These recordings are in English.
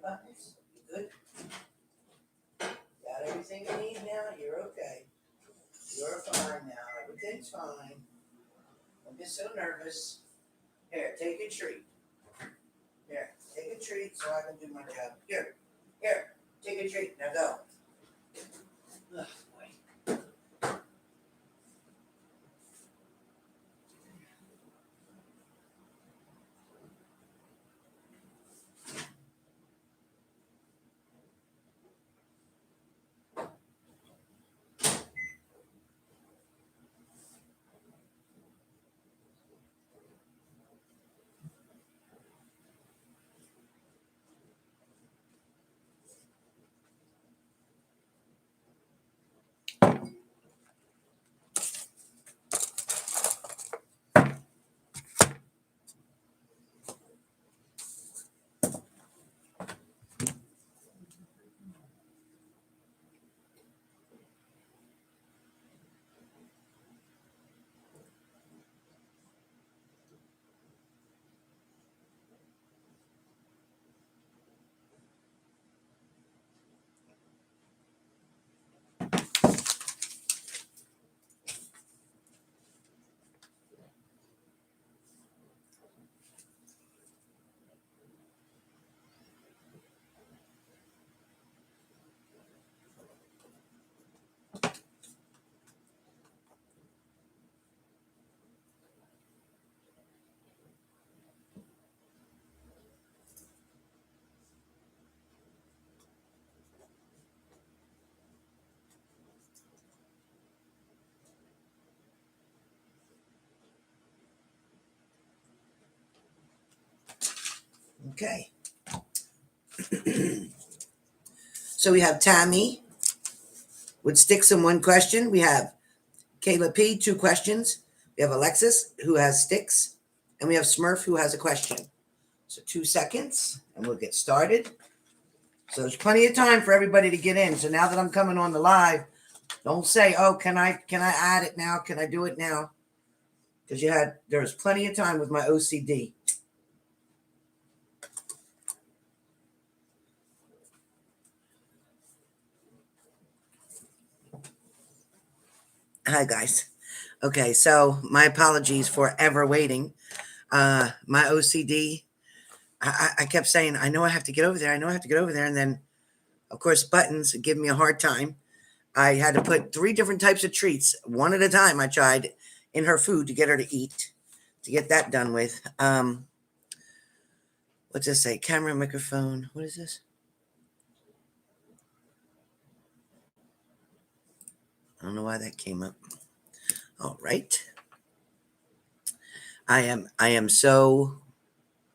buttons? You good? Got everything you need now? You're okay. You're fine now. Everything's fine. Don't get so nervous. Here, take a treat. Here, take a treat so I can do my job. Here, take a treat. Now go. Ugh, boy. Okay. So we have Tammy with Styx in one question. We have Kayla P, 2 questions. We have Alexis, who has Styx. And we have Smurf, who has a question. So 2 seconds, and we'll get started. So there's plenty of time for everybody to get in. So now that I'm coming on the live, don't say, "Oh, can I add it now? Can I do it now?" Because there was plenty of time with my OCD. Hi guys. Okay, so my apologies for ever waiting. My OCD. I kept saying, I know I have to get over there. I know I have to get over there, and then, of course, buttons give me a hard time. I had to put 3 different types of treats, one at a time. I tried in her food to get her to eat, to get that done with. What's this say? Camera, microphone. What is this? I don't know why that came up. All right. I am so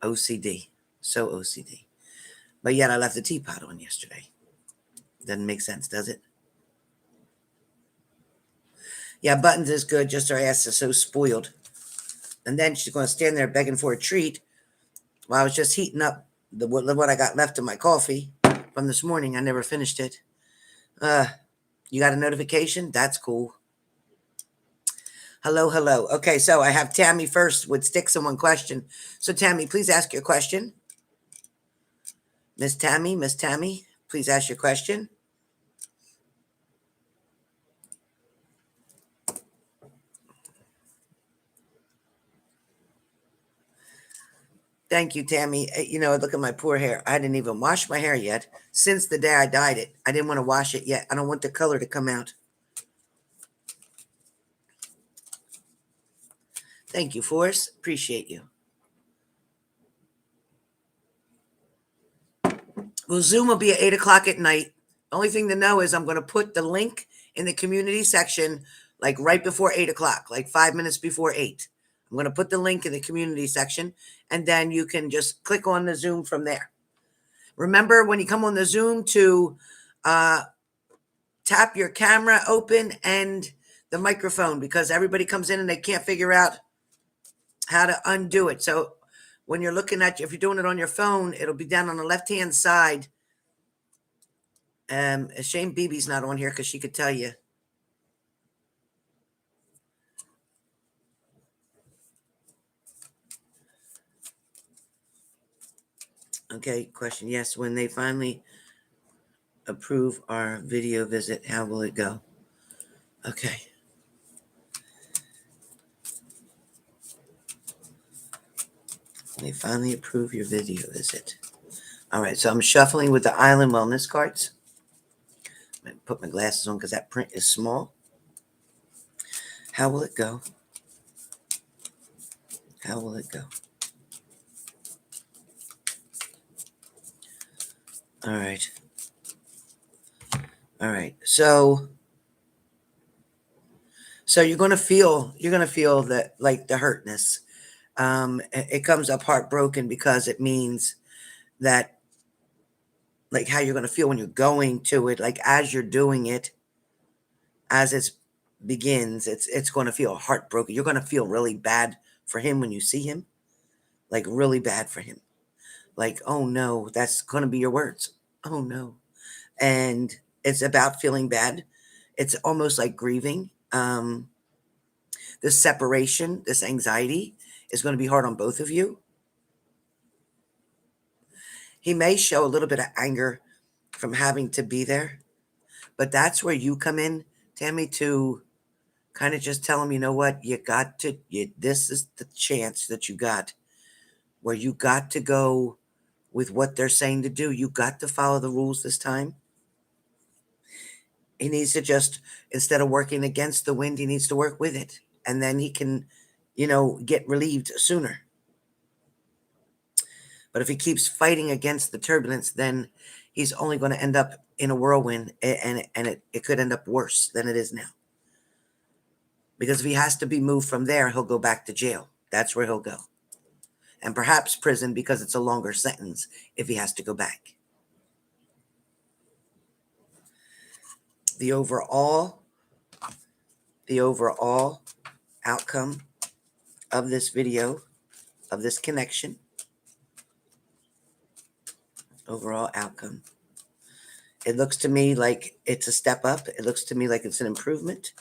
OCD. So OCD. But yet I left the teapot on yesterday. Doesn't make sense, does it? Yeah, buttons is good, just her ass is so spoiled. And then she's going to stand there begging for a treat while I was just heating up what I got left of my coffee from this morning. I never finished it. You got a notification? That's cool. Hello. Okay, so I have Tammy first with Styx in one question. So Tammy, please ask your question. Miss Tammy, please ask your question. Thank you, Tammy. Look at my poor hair. I didn't even wash my hair yet since the day I dyed it. I didn't want to wash it yet. I don't want the color to come out. Thank you, Forrest. Appreciate you. Well, Zoom will be at 8 o'clock at night. Only thing to know is I'm going to put the link in the community section like right before 8 o'clock, like 5 minutes before 8. I'm going to put the link in the community section, and then you can just click on the Zoom from there. Remember, when you come on the Zoom to tap your camera open and the microphone, because everybody comes in and they can't figure out how to undo it. So when you're looking at, if you're doing it on your phone, it'll be down on the left-hand side. A shame BB's not on here because she could tell you. Okay, question. Yes, when they finally approve our video visit, how will it go? Okay. When they finally approve your video visit. All right, so I'm shuffling with the Island Wellness cards. I'm going to put my glasses on because that print is small. How will it go? How will it go? All right. All right. So you're going to feel that, like, the hurtness. It comes up heartbroken because it means that, like, how you're going to feel when you're going to it, like as you're doing it, as it begins, it's going to feel heartbroken. You're going to feel really bad for him when you see him, like really bad for him. Like, oh no, that's going to be your words. Oh no. And it's about feeling bad. It's almost like grieving. This separation, this anxiety is going to be hard on both of you. He may show a little bit of anger from having to be there, but that's where you come in, Tammy, to kind of just tell him, you know what, this is the chance that you got, where you got to go with what they're saying to do. You got to follow the rules this time. He needs to just, instead of working against the wind, he needs to work with it. And then he can, get relieved sooner. But if he keeps fighting against the turbulence, then he's only going to end up in a whirlwind, and it could end up worse than it is now. Because if he has to be moved from there, he'll go back to jail. That's where he'll go. And perhaps prison, because it's a longer sentence if he has to go back. The overall outcome of this video, of this connection, overall outcome, it looks to me like it's a step up. It looks to me like it's an improvement.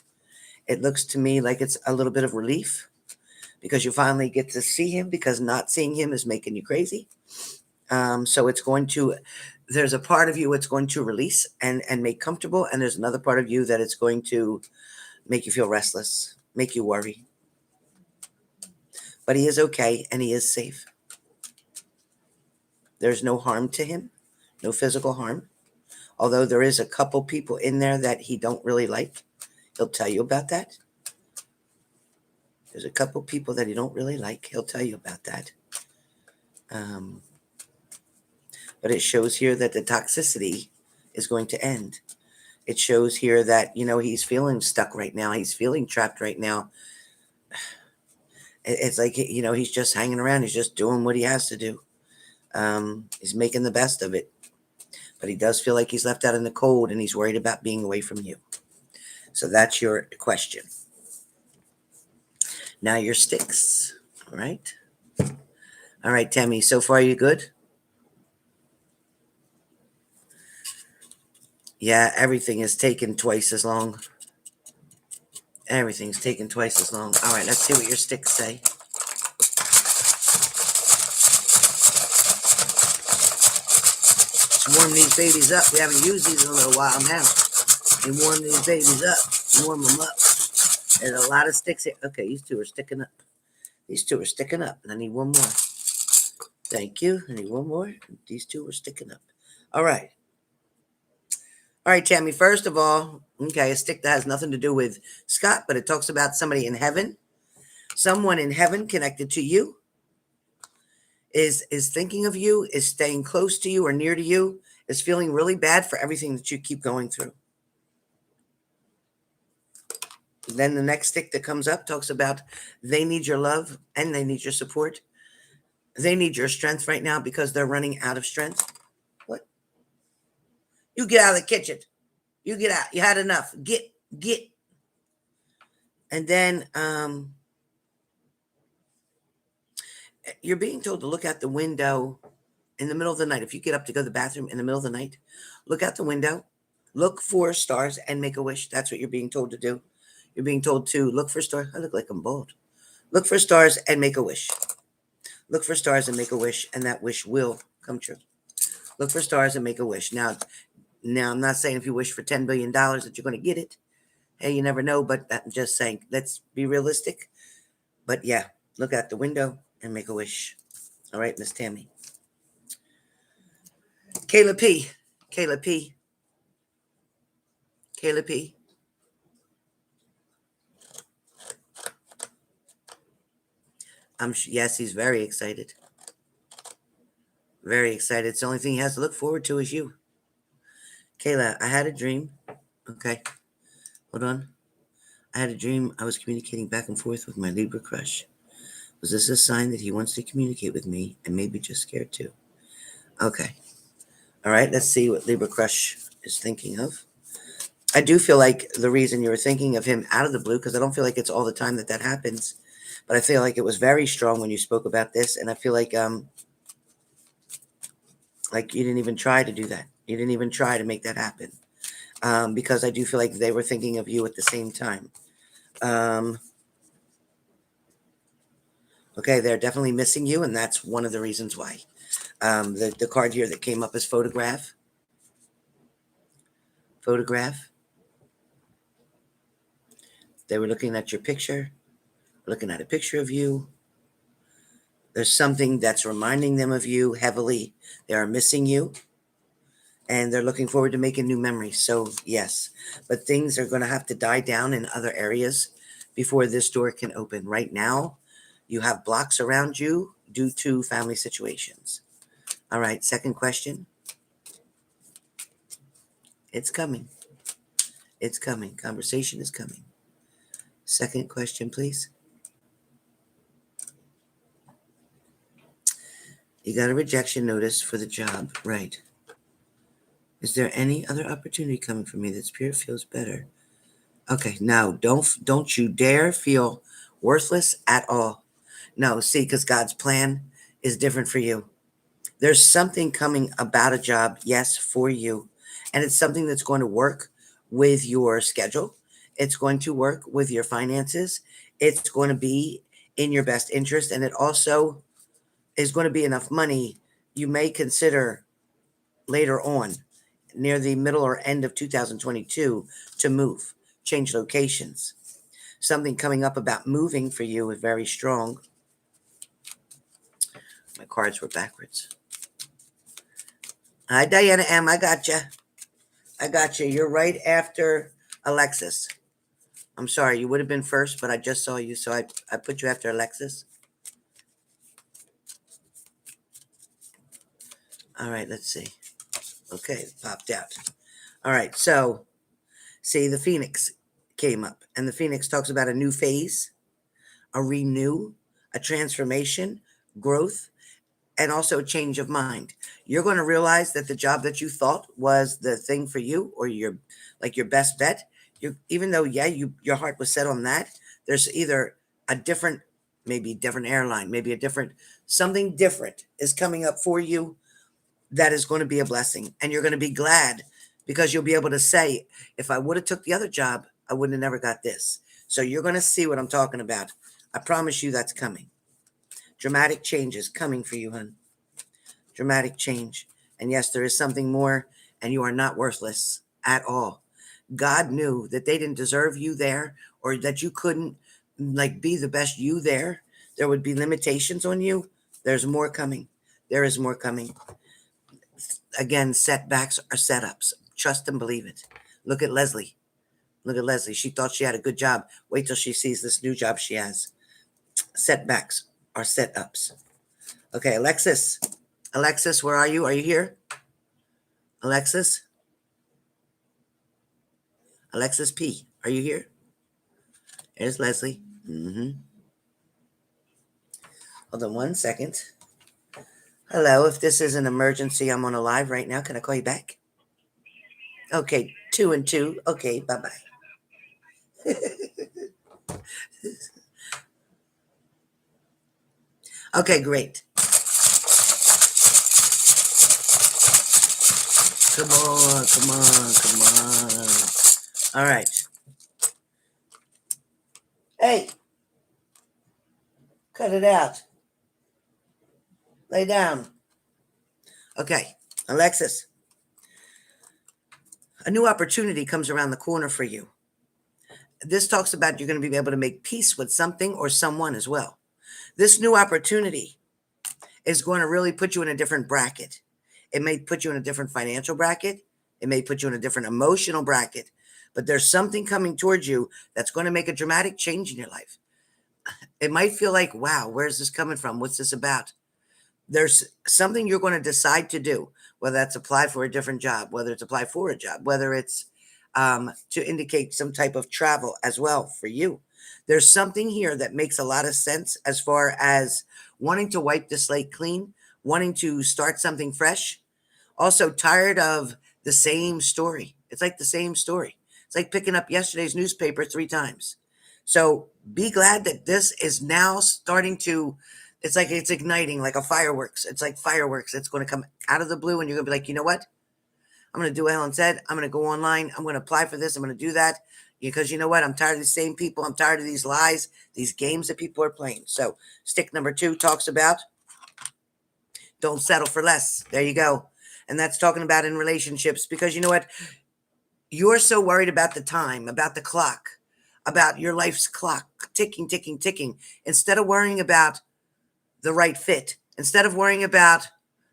It looks to me like it's a little bit of relief because you finally get to see him, because not seeing him is making you crazy. So there's a part of you it's going to release and make comfortable, and there's another part of you that it's going to make you feel restless, make you worry. But he is okay, and he is safe. There's no harm to him, no physical harm. Although there is a couple people in there that he don't really like. He'll tell you about that. There's a couple people that he don't really like. He'll tell you about that. But it shows here that the toxicity is going to end. It shows here that, he's feeling stuck right now. He's feeling trapped right now. It's like, he's just hanging around. He's just doing what he has to do. He's making the best of it. But he does feel like he's left out in the cold, and he's worried about being away from you. So that's your question. Now your Styx. All right. All right, Tammy, so far you good? Yeah, everything is taking twice as long. Everything's taking twice as long. All right, let's see what your Styx say. Let's warm these babies up. We haven't used these in a little while now. You warm these babies up. Warm them up. There's a lot of Styx here. Okay, these two are sticking up. These two are sticking up, and I need one more. Thank you. I need one more. These two are sticking up. All right. All right, Tammy, first of all, okay, a stick that has nothing to do with Scott, but it talks about somebody in heaven. Someone in heaven connected to you is thinking of you, is staying close to you or near to you, is feeling really bad for everything that you keep going through. Then the next stick that comes up talks about they need your love and they need your support. They need your strength right now because they're running out of strength. What? You get out of the kitchen. You get out. You had enough. Get. And then you're being told to look out the window in the middle of the night. If you get up to go to the bathroom in the middle of the night, look out the window, look for stars and make a wish. That's what you're being told to do. You're being told to look for stars. I look like I'm bald. Look for stars and make a wish. Look for stars and make a wish, and that wish will come true. Look for stars and make a wish. Now, I'm not saying if you wish for $10 billion that you're going to get it. Hey, you never know, but I'm just saying, let's be realistic. But yeah, look out the window and make a wish. All right, Miss Tammy. Kayla P. Kayla P. Kayla P. Yes, he's very excited. Very excited. It's the only thing he has to look forward to is you. Kayla, I had a dream. Okay, hold on. I had a dream I was communicating back and forth with my Libra crush. Was this a sign that he wants to communicate with me and maybe just scared too? Okay. All right, let's see what Libra crush is thinking of. I do feel like the reason you were thinking of him out of the blue, because I don't feel like it's all the time that happens, but I feel like it was very strong when you spoke about this, and I feel like you didn't even try to do that. You didn't even try to make that happen, because I do feel like they were thinking of you at the same time. Okay, they're definitely missing you, and that's one of the reasons why. The card here that came up is photograph. Photograph. They were looking at your picture, looking at a picture of you. There's something that's reminding them of you heavily. They are missing you, and they're looking forward to making new memories. So, yes, but things are going to have to die down in other areas before this door can open. Right now, you have blocks around you due to family situations. All right, second question. It's coming. It's coming. Conversation is coming. Second question, please. You got a rejection notice for the job, right? Is there any other opportunity coming for me that Spirit feels better? Okay, no, don't you dare feel worthless at all. No, see, because God's plan is different for you. There's something coming about a job, yes, for you. And it's something that's going to work with your schedule. It's going to work with your finances. It's going to be in your best interest. And it also is going to be enough money you may consider later on, near the middle or end of 2022, to move, change locations. Something coming up about moving for you is very strong. My cards were backwards. Hi, Diana M. I got you. I got you. You're right after Alexis. I'm sorry, you would have been first, but I just saw you, so I put you after Alexis. All right, let's see. Okay, it popped out. All right, so see, the Phoenix came up, and the Phoenix talks about a new phase, a renew, a transformation, growth, and also a change of mind. You're going to realize that the job that you thought was the thing for you, or your best bet, even though your heart was set on that, there's either a different, maybe different airline, maybe a different, something different is coming up for you that is going to be a blessing, and you're going to be glad, because you'll be able to say, if I would have took the other job, I wouldn't have never got this. So you're going to see what I'm talking about. I promise you that's coming. Dramatic changes coming for you, hon. Dramatic change. And yes, there is something more, and you are not worthless at all. God knew that they didn't deserve you there, or that you couldn't be the best you there. There would be limitations on you. There's more coming. There is more coming. Again, setbacks are setups. Trust and believe it. Look at Leslie. Look at Leslie. She thought she had a good job. Wait till she sees this new job she has. Setbacks are setups. Okay, Alexis. Alexis, where are you? Are you here? Alexis? Alexis P. Are you here? There's Leslie. Hold on one second. Hello, if this is an emergency, I'm on a live right now. Can I call you back? Okay, 2 and 2. Okay, bye-bye. Okay, great. Come on, come on, come on. All right. Hey, cut it out. Lay down. Okay. Alexis, a new opportunity comes around the corner for you. This talks about you're going to be able to make peace with something or someone as well. This new opportunity is going to really put you in a different bracket. It may put you in a different financial bracket. It may put you in a different emotional bracket, but there's something coming towards you that's going to make a dramatic change in your life. It might feel like, wow, where's this coming from? What's this about? There's something you're going to decide to do, whether that's apply for a different job, whether it's apply for a job, whether it's to indicate some type of travel as well for you. There's something here that makes a lot of sense as far as wanting to wipe the slate clean, wanting to start something fresh. Also, tired of the same story. It's like the same story. It's like picking up yesterday's newspaper 3 times. So be glad that this is now starting to, it's like it's igniting like a fireworks. It's like fireworks. It's going to come out of the blue and you're going to be like, you know what? I'm going to do what Helen said. I'm going to go online. I'm going to apply for this. I'm going to do that because you know what? I'm tired of the same people. I'm tired of these lies, these games that people are playing. So stick number 2 talks about don't settle for less. There you go. And that's talking about in relationships because you know what? You're so worried about the time, about the clock, about your life's clock, ticking, ticking, ticking, instead of worrying about the right fit, instead of worrying about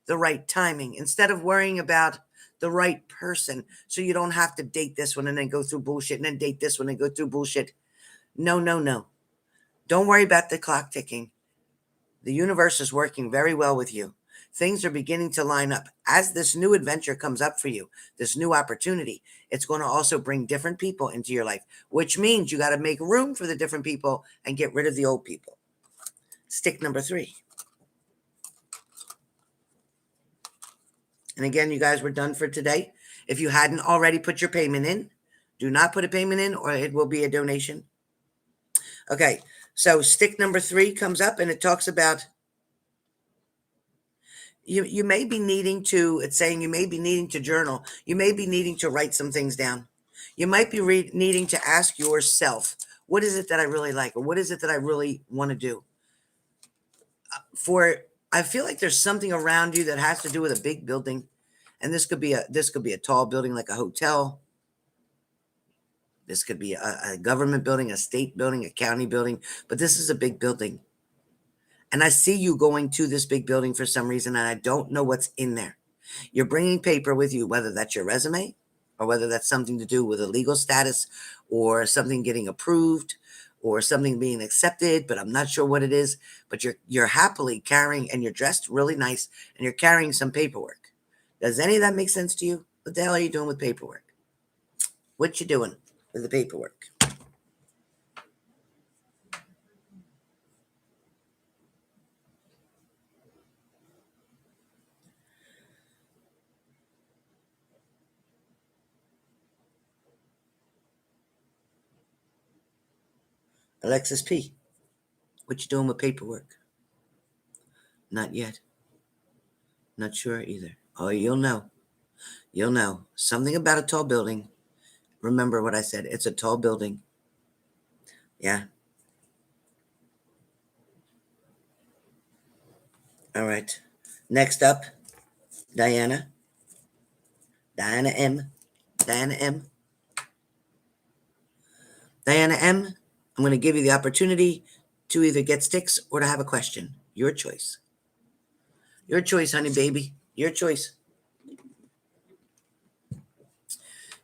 the right timing, instead of worrying about the right person so you don't have to date this one and then go through bullshit and then date this one and go through bullshit. No, no, no. Don't worry about the clock ticking. The universe is working very well with you. Things are beginning to line up. As this new adventure comes up for you, this new opportunity, it's going to also bring different people into your life, which means you got to make room for the different people and get rid of the old people. Stick number 3. And again, you guys were done for today. If you hadn't already put your payment in, do not put a payment in or it will be a donation. Okay, so stick number 3 comes up and it talks about you may be needing to, it's saying you may be needing to journal. You may be needing to write some things down. You might be needing to ask yourself, what is it that I really like? Or what is it that I really want to do? I feel like there's something around you that has to do with a big building. And this could be a tall building like a hotel. This could be a government building, a state building, a county building, but this is a big building. And I see you going to this big building for some reason, and I don't know what's in there. You're bringing paper with you, whether that's your resume or whether that's something to do with a legal status or something getting approved or something being accepted, but I'm not sure what it is. But you're happily carrying, and you're dressed really nice, and you're carrying some paperwork. Does any of that make sense to you? What the hell are you doing with paperwork? What you doing with the paperwork? Alexis P., what you doing with paperwork? Not yet. Not sure either. Oh, you'll know. You'll know. Something about a tall building. Remember what I said. It's a tall building. Yeah. All right. Next up, Diana. Diana M. Diana M. Diana M. I'm going to give you the opportunity to either get Styx or to have a question. Your choice. Your choice, honey baby. Your choice.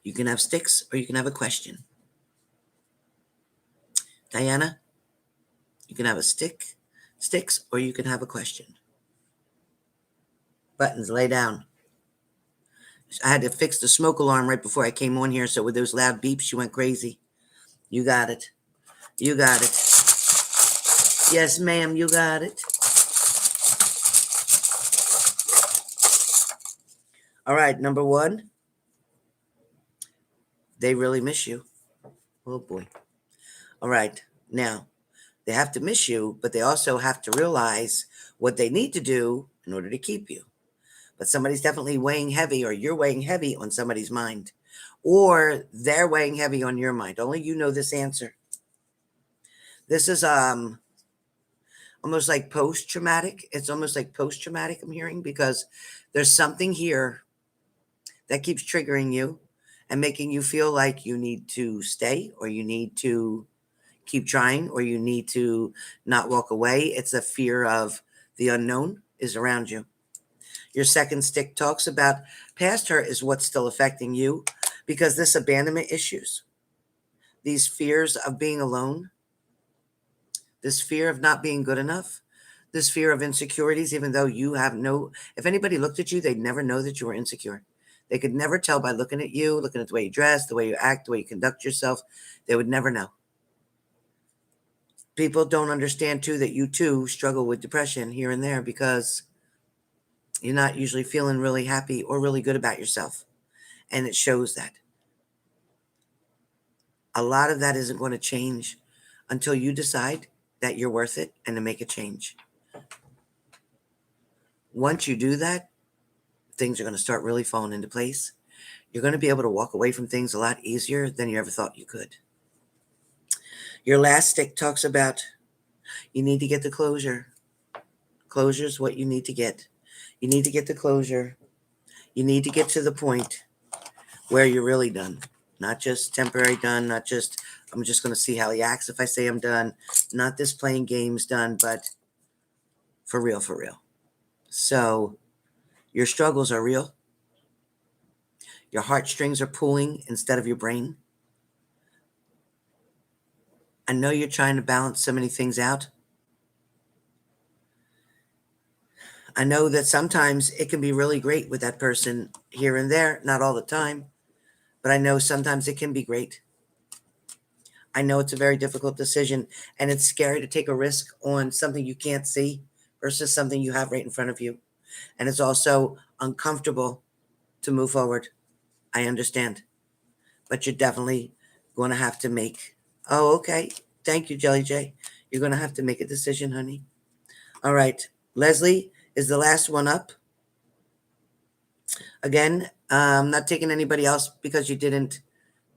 You can have Styx or you can have a question. Diana, you can have a Styx, or you can have a question. Buttons, lay down. I had to fix the smoke alarm right before I came on here, so with those loud beeps, she went crazy. You got it. You got it. Yes, ma'am, you got it. All right, number 1. They really miss you. Oh, boy. All right, now, they have to miss you, but they also have to realize what they need to do in order to keep you. But somebody's definitely weighing heavy, or you're weighing heavy on somebody's mind, or they're weighing heavy on your mind. Only you know this answer. This is almost like post-traumatic. It's almost like post-traumatic, I'm hearing, because there's something here that keeps triggering you and making you feel like you need to stay, or you need to keep trying, or you need to not walk away. It's a fear of the unknown is around you. Your second stick talks about past hurt is what's still affecting you, because this abandonment issues, these fears of being alone, this fear of not being good enough, this fear of insecurities, even though you have no, if anybody looked at you, they'd never know that you were insecure. They could never tell by looking at you, looking at the way you dress, the way you act, the way you conduct yourself. They would never know. People don't understand too that you too struggle with depression here and there, because you're not usually feeling really happy or really good about yourself. And it shows that. A lot of that isn't going to change until you decide that you're worth it and to make a change. Once you do that, things are going to start really falling into place. You're going to be able to walk away from things a lot easier than you ever thought you could. Your last stick talks about you need to get the closure. Closure is what you need to get. You need to get the closure. You need to get to the point where you're really done. Not just temporary done, not just, I'm just going to see how he acts if I say I'm done. Not this playing games done, but for real, for real. So your struggles are real. Your heartstrings are pulling instead of your brain. I know you're trying to balance so many things out. I know that sometimes it can be really great with that person here and there, not all the time, but I know sometimes it can be great. I know it's a very difficult decision, and it's scary to take a risk on something you can't see versus something you have right in front of you. And it's also uncomfortable to move forward. I understand, but you're definitely going to have to make, oh, okay. Thank you, Jelly J. You're going to have to make a decision, honey. All right. Leslie is the last one up. Again, I'm not taking anybody else because you didn't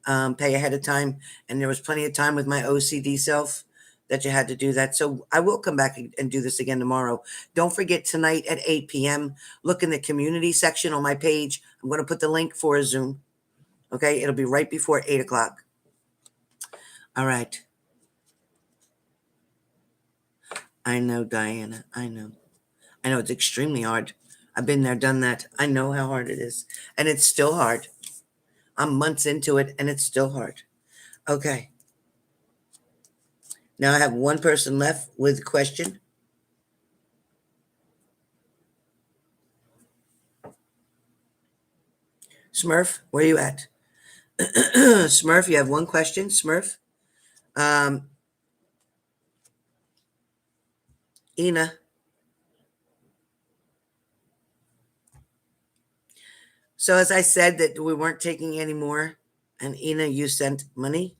pay ahead of time, and there was plenty of time with my OCD self that you had to do that. So I will come back and do this again tomorrow. Don't forget, tonight at 8 p.m., look in the community section on my page. I'm going to put the link for a Zoom. Okay, it'll be right before 8 o'clock. All right. I know, Diana. I know it's extremely hard. I've been there, done that. I know how hard it is. And it's still hard. I'm months into it, and it's still hard. Okay. Now I have one person left with a question. Smurf, where are you at? Smurf, you have one question, Smurf. Ina. So as I said that we weren't taking any more, and Ina, you sent money.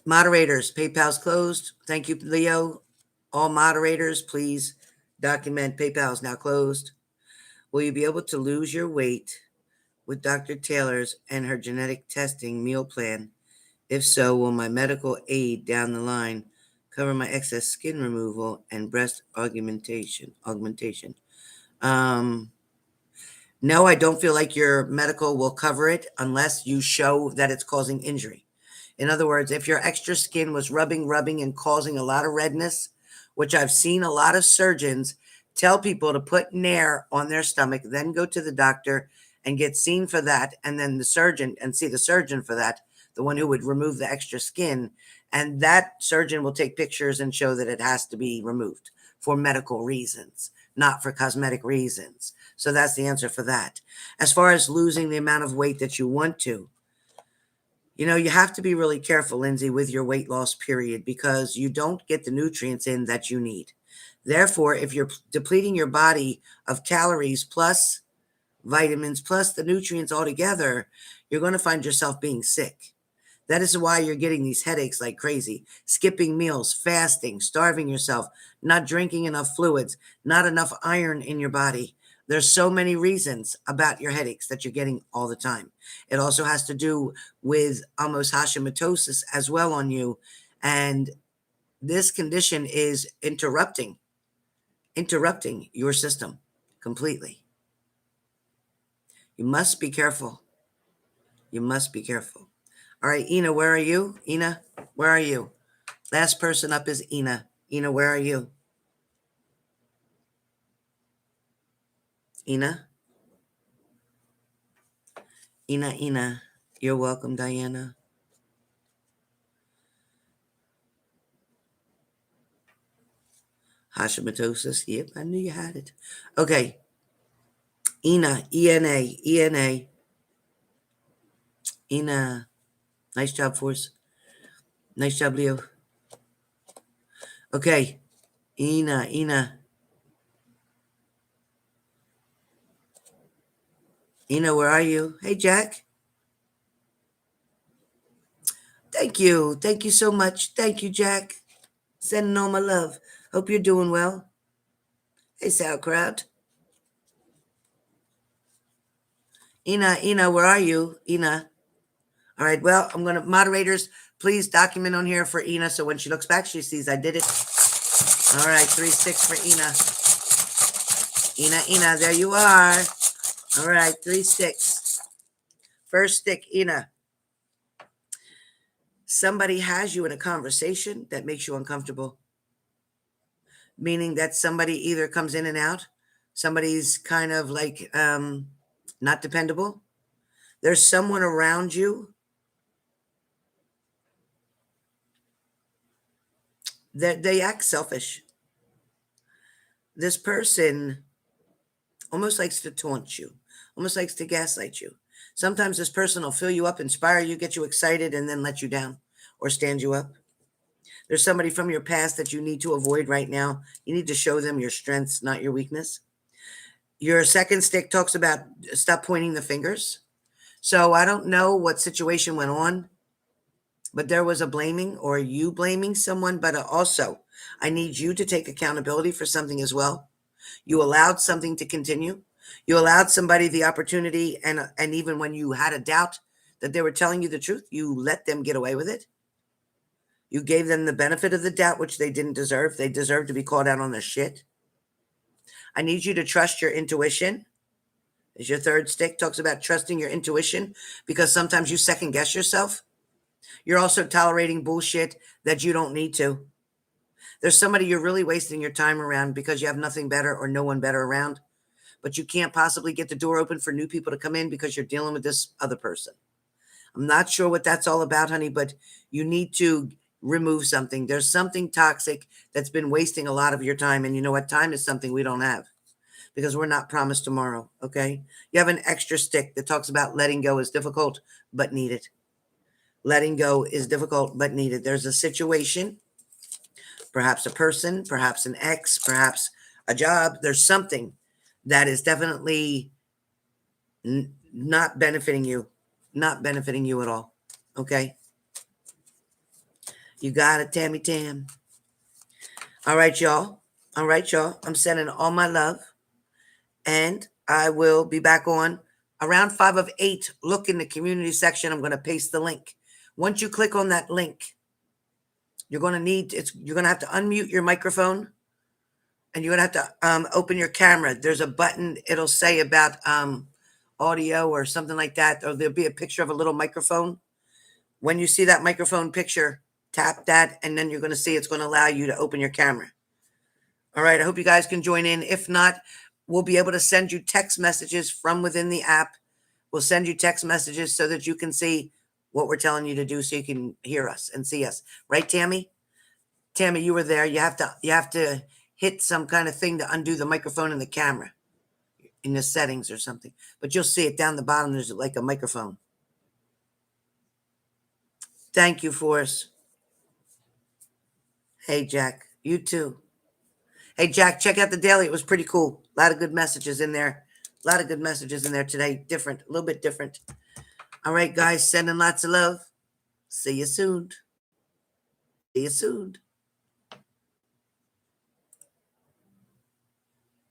Moderators, PayPal's closed. Thank you, Leo. All moderators, please document PayPal is now closed. Will you be able to lose your weight with Dr. Taylor's and her genetic testing meal plan? If so, will my medical aid down the line cover my excess skin removal and breast augmentation? No, I don't feel like your medical will cover it unless you show that it's causing injury. In other words, if your extra skin was rubbing and causing a lot of redness, which I've seen a lot of surgeons tell people to put Nair on their stomach, then go to the doctor and get seen for that, and then the surgeon and see the surgeon for that, the one who would remove the extra skin, and that surgeon will take pictures and show that it has to be removed for medical reasons, not for cosmetic reasons. So that's the answer for that. As far as losing the amount of weight that you want to, you know, you have to be really careful, Lindsay, with your weight loss period, because you don't get the nutrients in that you need. Therefore, if you're depleting your body of calories plus vitamins plus the nutrients all together, you're going to find yourself being sick. That is why you're getting these headaches like crazy. Skipping meals, fasting, starving yourself, not drinking enough fluids, not enough iron in your body. There's so many reasons about your headaches that you're getting all the time. It also has to do with almost Hashimotosis as well on you. And this condition is interrupting interrupting your system completely. You must be careful. You must be careful. All right, Ina, where are you? Ina, where are you? Last person up is Ina. Ina, where are you? Ina? Ina. You're welcome, Diana. Hashimotosis. Yep, I knew you had it. Okay. Ina, E-N-A, E-N-A. Ina. Nice job, Force. Nice job, Leo. Okay. Ina. Ina, where are you? Hey, Jack. Thank you. Thank you so much. Thank you, Jack. Sending all my love. Hope you're doing well. Hey, Sauerkraut. Ina, where are you? Ina. All right, well, I'm going to, moderators, please document on here for Ina so when she looks back, she sees I did it. All right, 3 sticks for Ina. Ina, there you are. All right, 3 sticks. First stick, Ina. Somebody has you in a conversation that makes you uncomfortable, meaning that somebody either comes in and out, somebody's kind of like not dependable. There's someone around you that they act selfish. This person almost likes to taunt you, almost likes to gaslight you. Sometimes this person will fill you up, inspire you, get you excited, and then let you down or stand you up. There's somebody from your past that you need to avoid right now. You need to show them your strengths, not your weakness. Your second stick talks about stop pointing the fingers. So I don't know what situation went on, but there was a blaming or you blaming someone. But also, I need you to take accountability for something as well. You allowed something to continue. You allowed somebody the opportunity, and even when you had a doubt that they were telling you the truth, you let them get away with it. You gave them the benefit of the doubt, which they didn't deserve. They deserve to be called out on their shit. I need you to trust your intuition. Is your third stick talks about trusting your intuition, because sometimes you second guess yourself. You're also tolerating bullshit that you don't need to. There's somebody you're really wasting your time around because you have nothing better or no one better around, but you can't possibly get the door open for new people to come in because you're dealing with this other person. I'm not sure what that's all about, honey, but you need to remove something. There's something toxic that's been wasting a lot of your time. And you know what? Time is something we don't have because we're not promised tomorrow. Okay. You have an extra stick that talks about letting go is difficult, but needed. Letting go is difficult, but needed. There's a situation, perhaps a person, perhaps an ex, perhaps a job. There's something that is definitely not benefiting you, not benefiting you at all. Okay. You got it, Tammy Tam. All right, y'all. All right, y'all. I'm sending all my love. And I will be back on around 5 of 8. Look in the community section. I'm going to paste the link. Once you click on that link, you're going to have to unmute your microphone and you're going to have to open your camera. There's a button. It'll say about audio or something like that. Or there'll be a picture of a little microphone. When you see that microphone picture, tap that, and then you're going to see it's going to allow you to open your camera. All right. I hope you guys can join in. If not, we'll be able to send you text messages from within the app. We'll send you text messages so that you can see what we're telling you to do, so you can hear us and see us. Right, Tammy? Tammy, you were there. You have to hit some kind of thing to undo the microphone and the camera in the settings or something. But you'll see it down the bottom. There's like a microphone. Thank you, Forrest. Hey, Jack. You too. Hey, Jack, check out the daily. It was pretty cool. A lot of good messages in there. A lot of good messages in there today. Different, a little bit different. All right, guys, sending lots of love. See you soon. See you soon.